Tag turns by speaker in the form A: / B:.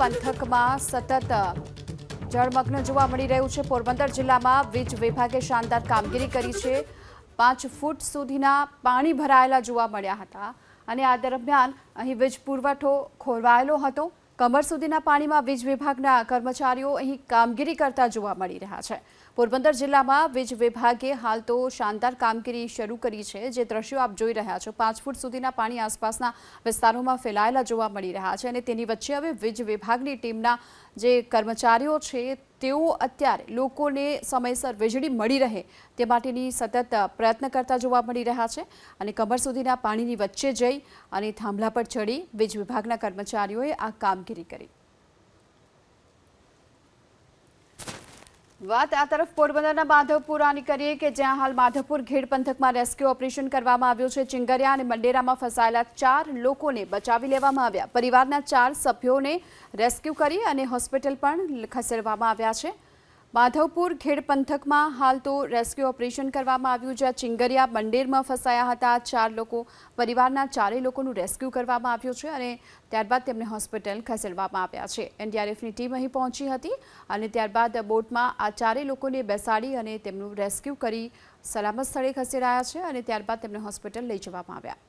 A: પંથકમાં સતત જળમગ્ન જોવા મળી રહ્યું છે। પોરબંદર જિલ્લામાં વીજ વિભાગે શાનદાર કામગીરી કરી છે। 5 ફૂટ સુધીના પાણી ભરાયેલા જોવા મળ્યા હતા અને આ દરમિયાન અહીં વીજ પુરવઠો ખોરવાયેલો હતો। કમર સુધીના પાણીમાં વીજ વિભાગના કર્મચારીઓ અહીં કામગીરી કરતા જોવા મળી રહ્યા છે। પોરબંદર જિલ્લામાં વીજ વિભાગે હાલ તો શાનદાર કામગીરી શરૂ કરી છે। જે દ્રશ્યો આપ જોઈ રહ્યા છો, 5 ફૂટ સુધીના પાણી આસપાસના વિસ્તારોમાં ફેલાયેલા જોવા મળી રહ્યા છે અને તેની વચ્ચે હવે વીજ વિભાગની ટીમના જે કર્મચારીઓ છે તેઓ અત્યારે લોકોને સમયસર વીજળી મળી રહે તે માટેની સતત પ્રયત્ન કરતા જોવા મળી રહ્યા છે અને કમર સુધીના પાણીની વચ્ચે જઈ અને થાંભલા પર ચડી વીજ વિભાગના કર્મચારીઓએ આ કામગીરી કરી। વાત આ તરફ પોરબંદરના માધવપુરાની કરીએ કે જ્યાં હાલ માધવપુર ઘેડ પંથકમાં રેસ્ક્યુ ઓપરેશન કરવામાં આવ્યું છે। ચિંગરિયા અને મંડેરામાં ફસાયેલા 4 લોકોને બચાવી લેવામાં આવ્યા। પરિવારના 4 સભ્યોને રેસ્ક્યુ કરી અને હોસ્પિટલ પણ ખસેડવામાં આવ્યા છે। માધવપુર ઘેડ પંથકમાં હાલ તો રેસ્ક્યુ ઓપરેશન કરવામાં આવ્યું, જ્યાં ચિંગરિયા મંડેરમાં ફસાયા હતા 4 લોકો। પરિવારના 4 લોકોનું રેસ્ક્યુ કરવામાં આવ્યું છે અને ત્યારબાદ તેમને હોસ્પિટલ ખસેડવામાં આવ્યા છે। એનડીઆરએફની ટીમ અહીં પહોંચી હતી અને ત્યારબાદ બોટમાં આ 4 લોકોને બેસાડી અને તેમનું રેસ્ક્યુ કરી સલામત સ્થળે ખસેડાયા છે અને ત્યારબાદ તેમને હોસ્પિટલ લઈ જવામાં આવ્યા।